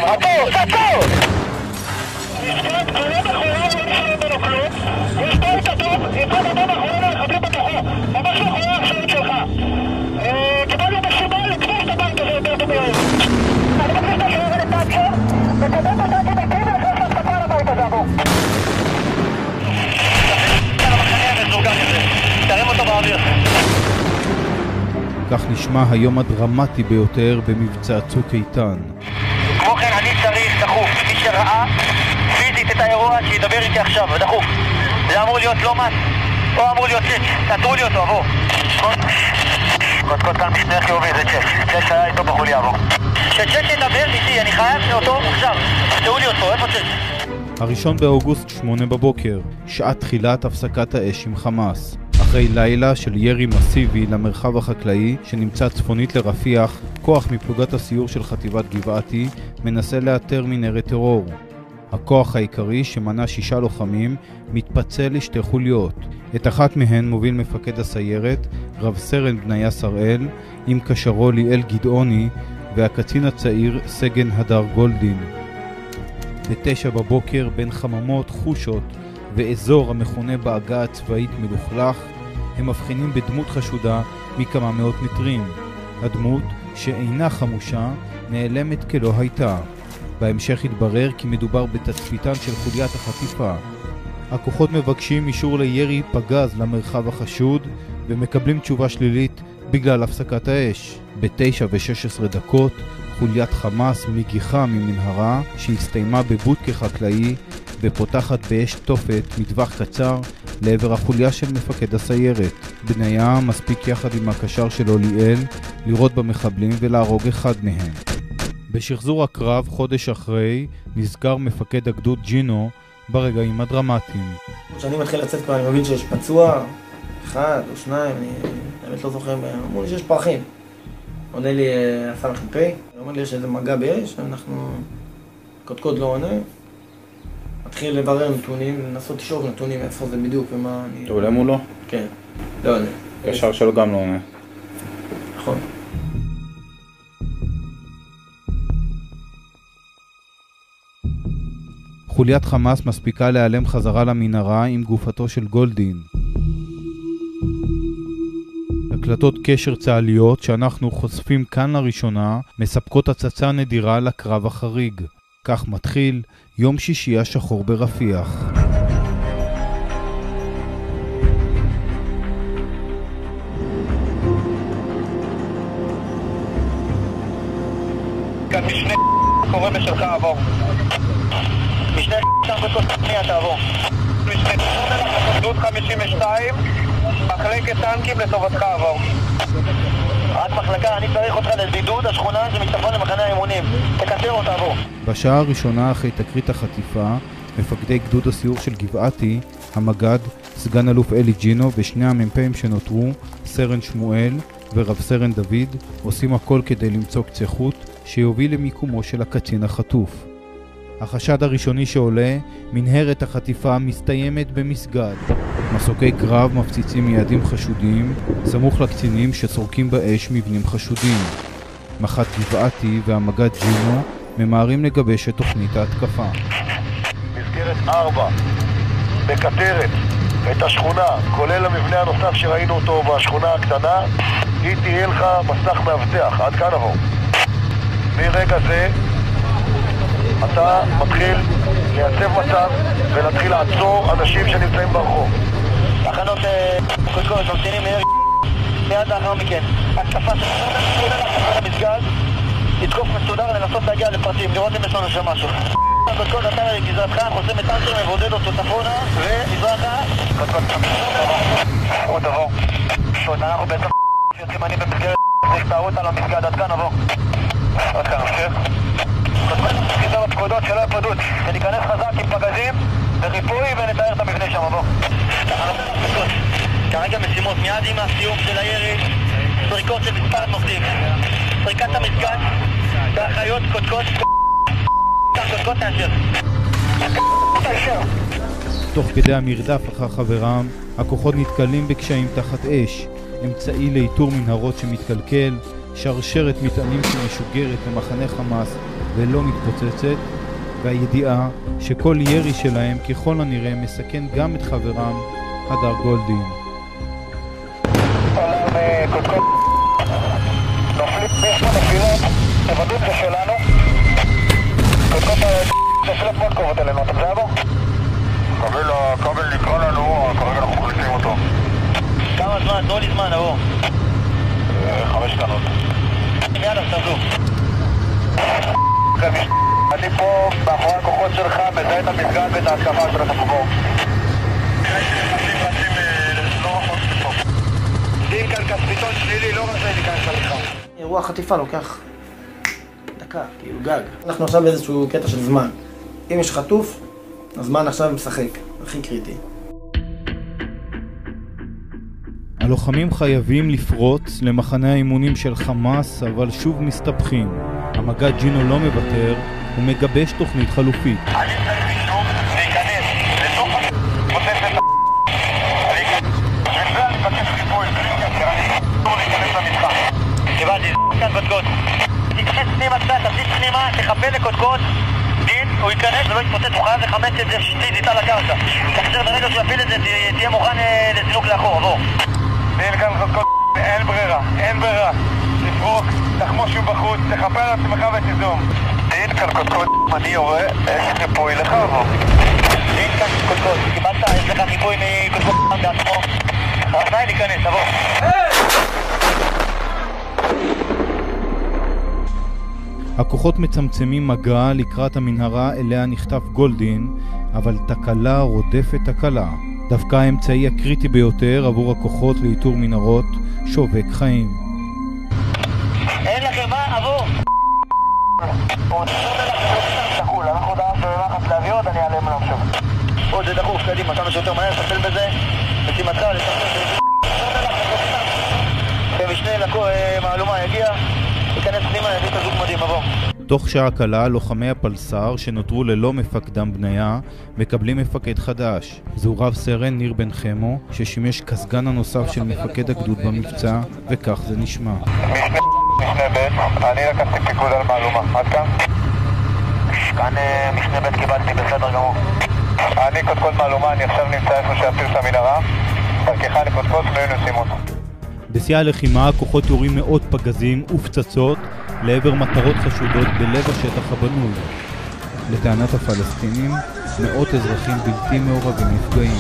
עצור! עצור! יש פה את הטוב, יצא בדון אחרונה לחברים בתוכו. ממש אחרונה האפשרות שלך. קיבלנו בשימה לתפוס את הבית הזה יותר טוב מאוד. אני מבקש את השער לטאצ'ר, וקדם את הטאצ'ר בקרים ולחלק להסתפה על הבית הזה עבור. תרים אותו באוויר. כך נשמע היום הדרמטי ביותר במבצע צוק איתן. כמו כן אני צריך דחוף, מי שראה פיזית את האירוע שידבר איתי עכשיו, דחוף. זה אמור להיות לא מס, או אמור להיות צ'ץ', תעצרו לי אותו, עבור. קודקוד כאן משנה חיובי, זה צ'ץ' היה איתו בחוליה, עבור. שצ'ץ' ידבר איתי, אני חייב אותו עכשיו. תעצרו לי אותו, איפה צ'ץ'? הראשון באוגוסט 8 בבוקר, שעת תחילת הפסקת האש עם חמאס. אחרי לילה של ירי מסיבי למרחב החקלאי שנמצא צפונית לרפיח, כוח מפלוגת הסיור של חטיבת גבעתי מנסה לאתר מנהרת טרור. הכוח העיקרי שמנה 6 לוחמים מתפצל לשתי חוליות. את אחת מהן מוביל מפקד הסיירת, רב סרן בניה שראל, עם קשרו ליאל גדעוני והקצין הצעיר סגן הדר גולדין. ב-9 בבוקר בין חממות, חושות ואזור המכונה בעגה הצבאית מלוכלך, הם מבחינים בדמות חשודה מכמה מאות מטרים. הדמות, שאינה חמושה, נעלמת כלא הייתה. בהמשך התברר כי מדובר בתצפיתן של חוליית החטיפה. הכוחות מבקשים אישור לירי פגז למרחב החשוד, ומקבלים תשובה שלילית בגלל הפסקת האש. ב-9:16 חוליית חמאס מגיחה ממנהרה שהסתיימה בבודקה חקלאי ופותחת באש תופת מטווח קצר לעבר החוליה של מפקד הסיירת. בניה מספיק יחד עם הקשר שלו ליאל לראות במחבלים ולהרוג אחד מהם. בשחזור הקרב חודש אחרי נסגר מפקד הגדוד ג'ינו ברגעים הדרמטיים. כשאני מתחיל לצאת כבר אני מבין שיש פצוע, 1 או 2, אני באמת לא זוכר, אמרו לי שיש פרחים. עונה לי הסמ"פ, אומר לי שזה מגע באש, אנחנו קודקוד לא עונה. מתחיל לברר נתונים, לנסות לשאוב נתונים איפה זה בדיוק ומה אני... אתה עולה מולו? כן, לא עונה. קשר שלו גם לא עונה. נכון. חוליית חמאס מספיקה להיעלם חזרה למנהרה עם גופתו של גולדין. הקלטות קשר צה"ליות שאנחנו חושפים כאן לראשונה מספקות הצצה נדירה לקרב החריג. כך מתחיל יום שישי השחור ברפיח. כאן משנה קורא בשלך עבור. משנה שם בכל פנייה תעבור. משנה גדוד 52 מחלקת טנקים לטובתך עבור. רק מחלקה, אני צריך אותך לבידוד השכונה שמצטפון למחנה האימונים. תקצר אותה עבור. בשעה הראשונה אחרי תקרית החטיפה, מפקדי גדוד הסיור של גבעתי, המג"ד, סגן אלוף אלי ג'ינו ושני המ"פים שנותרו, סרן שמואל ורב סרן דוד, עושים הכל כדי למצוא קצה חוט שיוביל למיקומו של הקצין החטוף. החשד הראשוני שעולה, מנהרת החטיפה מסתיימת במסגד. מסוקי קרב מפציצים יעדים חשודים, סמוך לקצינים שסורקים באש מבנים חשודים. מח"ט גבעתי והמג"ד ג'ינו ממהרים לגבש את תוכנית ההתקפה. מסגרת 4, בכתרת, את השכונה, כולל המבנה הנוסף שראינו אותו בשכונה הקטנה, היא תהיה לך מסך מאבטח, עד כאן עבור. מרגע זה אתה מתחיל לייצב מצב ולהתחיל לעצור אנשים שנמצאים ברחוב. תחנות קודקוד, ממתינים לירי מיד לאחר מכן. התקפה של המסגד, לתקוף מסודר לנסות להגיע לפרטים, לראות אם יש לנו שם משהו. קודקוד, אתה גזרתך, חוסם את טנקר, מבודד אותו צפונה ומזרחה. קודקוד, עוד עבור. אנחנו בעצם יוצאים אני במסגרת, תסתערות על המסגד, עד כאן עבור. עד כאן, נמשיך. חיזור הפקודות שלא הפרדות, וניכנס חזק עם פגזים וריפוי ונתאר את המבנה שם עבור. כרגע משימות מיד עם הסיום של הירי, סריקות של מספר נוחדים, סריקת המסגד, באחריות קודקוד, קודקוד תאשר. תוך כדי המרדף אחר חברם, הכוחות נתקלים בקשיים תחת אש, אמצעי לאיתור מנהרות שמתקלקל, שרשרת מטענים שמשוגרת למחנה חמאס ולא מתפוצצת, והידיעה שכל ירי שלהם ככל הנראה מסכן גם את חברם הדר גולדין. עולם קודקוד נופלים יש פה נפילות, תוודאו זה שלנו. קודקוד נפילות מאוד קרובות אלינו, אתה מזהה בו? הכבל נקרא לנו, כרגע אנחנו מחליפים אותו. כמה זמן? תנו לי זמן, עבור. 5 קטנות. יאללה, תעזו. אני פה מאחורי הכוחות שלך, מזהה את המסגד ואת ההתקפה של התפבור. רצים לא רחוק פה. דין כאן כספיתון שלילי, לא רצה להיכנס ללכה. אירוע חטיפה לוקח דקה, כאילו גג. אנחנו עכשיו באיזשהו קטע של זמן. אם יש חטוף, הזמן עכשיו משחק, הכי קריטי. הלוחמים חייבים לפרוץ למחנה האימונים של חמאס, אבל שוב מסתבכים. המג"ד ג'ינו לא מוותר, הוא מגבש תוכנית חלופית. אני צריך מישהו להיכנס לתוך המוצפת בשביל זה אני מבקש חיפוי, כי אני לא להיכנס למתחם. קיבלתי, כאן קודקוד. תתכנס פנימה קצת, תזיז פנימה, תחפה לקודקוד. דין, הוא ייכנס ולא יתפוצץ, הוא חייב לחמץ את זה שתית איתה לקרקע. תחזר ברגע שהוא יפיל את זה, תהיה מוכן לזינוק לאחור, עבור. דין כאן קודקוד, אין ברירה, אין ברירה. תפרוק, תחמושו בחוץ, תחפה על עצמך ותיזום. דין כאן קודקוד, אני יורה, יש חיפוי לך עבור. דין כאן קודקוד, קיבלת, יש לך חיפוי מקודקוד בעצמו. רצאי להיכנס, עבור. הכוחות מצמצמים מגע לקראת המנהרה אליה נכתב גולדין, אבל תקלה רודפת תקלה. דווקא האמצעי הקריטי ביותר עבור הכוחות לאיתור מנהרות שובק חיים. אין לכם מה, עבור! אנחנו דאף ולחץ להביא עוד, אני אעלה מלום שוב. עוד זה דחוף, קדימה, כמה שיותר מהר, תפל בזה, משימתך, לספר ומשנה מהלומה יגיע, ייכנס פנימה, יביא את הזוג מדהים, עבור. תוך שעה קלה, לוחמי הפלס"ר שנותרו ללא מפקדם בניה מקבלים מפקד חדש. זהו רב סרן ניר בן חמו, ששימש כסגן הנוסף של מפקד הגדוד במבצע, וכך זה נשמע. משנה ב', אני לקחתי פיקוד על מהלומה, עד כאן? כאן משנה ב' קיבלתי, בסדר גמור. אני קודקוד מהלומה, אני עכשיו נמצא איפה שאפיר את המנהרה, דרכך לקודקוד פנויים לשימות. בשיא הלחימה הכוחות יורים מאות פגזים ופצצות לעבר מטרות חשודות בלב השטח הבנוי. לטענת הפלסטינים, מאות אזרחים בלתי מעורבים נפגעים.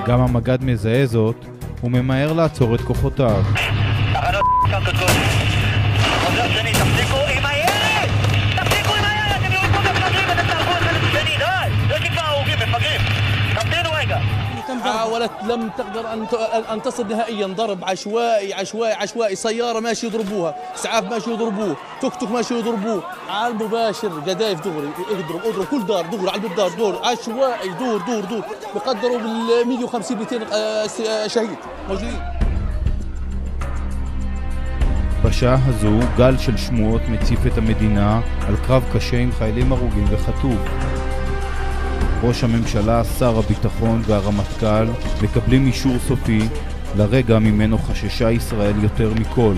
גם המג"ד מזהה זאת וממהר לעצור את כוחותיו. תחנות כאן קודקוד. חוזר שני, תפסיקו עם הירד! תפסיקו עם הירד! אתם יורים פה מפגרים, אתם תערכו את זה שני, די! יש לי כבר הרוגים, מפגרים! תמתינו רגע! حاولت لم تقدر أن تصل نهائيا. ضرب عشوائي عشوائي عشوائي. سيارة ماشي يضربوها، إسعاف ماشي يضربوه، توك توك ماشي يضربوه. على المباشر قذايف دغري، اضرب كل دار دغري على الدار دور عشوائي دور دور دور. بقدروا بال 150 200 شهيد موجودين. בשעה הזו גל של שמועות מציף את המדינה על קרב קשה עם חיילים הרוגים וחטוף. ראש הממשלה, שר הביטחון והרמטכ"ל מקבלים אישור סופי לרגע ממנו חששה ישראל יותר מכל.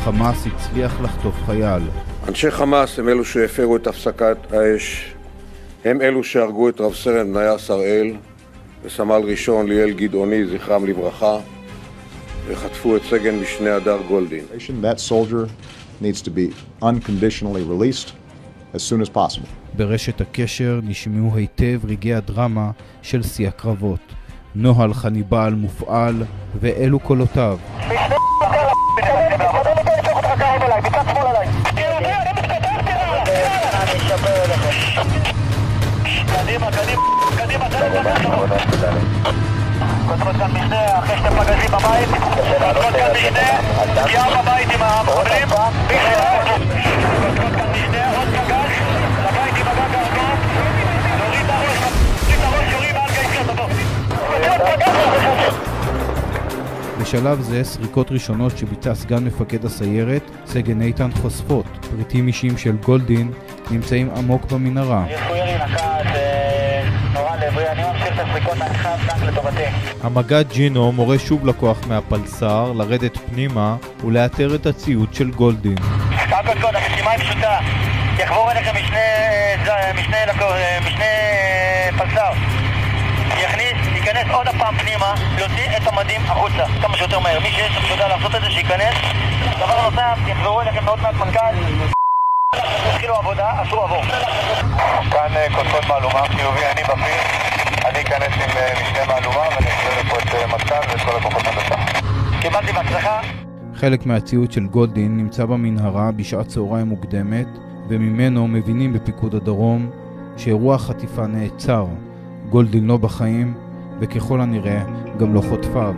חמאס הצליח לחטוף חייל. אנשי חמאס הם אלו שהפרו את הפסקת האש. הם אלו שהרגו את רב סרן בניה שראל וסמל ראשון ליאל גדעוני זכרם לברכה וחטפו את סגן משנה הדר גולדין. That soldier needs to be unconditionally released as soon as possible. ברשת הקשר נשמעו היטב רגעי הדרמה של שיא הקרבות. נוהל חניבל מופעל ואלו קולותיו. קדימה, קדימה, קודקוד כאן משנה, אחרי שתי פגזים בבית, קודקוד כאן משנה, פגיעה בבית עם המחברים, קודקוד כאן משנה, עוד פגז, לבית עם הגג האדום, נוריד את הראש, יורים מעל גייסות, עבור. בשלב זה סריקות ראשונות שביצע סגן מפקד הסיירת, סגן איתן חושפות. פריטים אישיים של גולדין נמצאים עמוק במנהרה. יש פה ירי נקט, נורא עברי, אני ממשיך את הסריקות מהרחב, טנק לטובתי. המג"ד ג'ינו מורה שוב לכוח מהפלסר לרדת פנימה ולאתר את הציוד של גולדין. קודקוד, המשימה היא פשוטה. יחבור אליכם משנה פלסר. ייכנס עוד הפעם פנימה, להוציא את המדים החוצה, כמה שיותר מהר. מי שיש שם שיודע לעשות את זה, שייכנס. דבר נוסף, יחברו אליכם מאוד מעט מנכ"ל. התחילו עבודה, אסור עבור. כאן קודקוד מהלומה, חיובי, אני בפיר. אני אכנס עם משנה מהלומה ואני אקבל לפה את מנכ"ל ואת כל הכוחות הנדסה. קיבלתי בהצלחה. חלק מהציוד של גולדין נמצא במנהרה בשעת צהריים מוקדמת, וממנו מבינים בפיקוד הדרום שאירוע החטיפה נעצר. גולדין לא בחיים, וככל הנראה גם לא חוטפיו.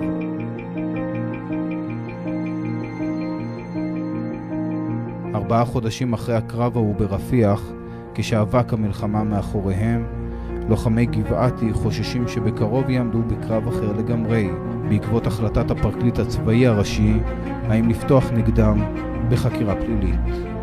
ארבעה חודשים אחרי הקרב ההוא ברפיח, כשאבק המלחמה מאחוריהם, לוחמי גבעתי חוששים שבקרוב יעמדו בקרב אחר לגמרי, בעקבות החלטת הפרקליט הצבאי הראשי, האם לפתוח נגדם בחקירה פלילית.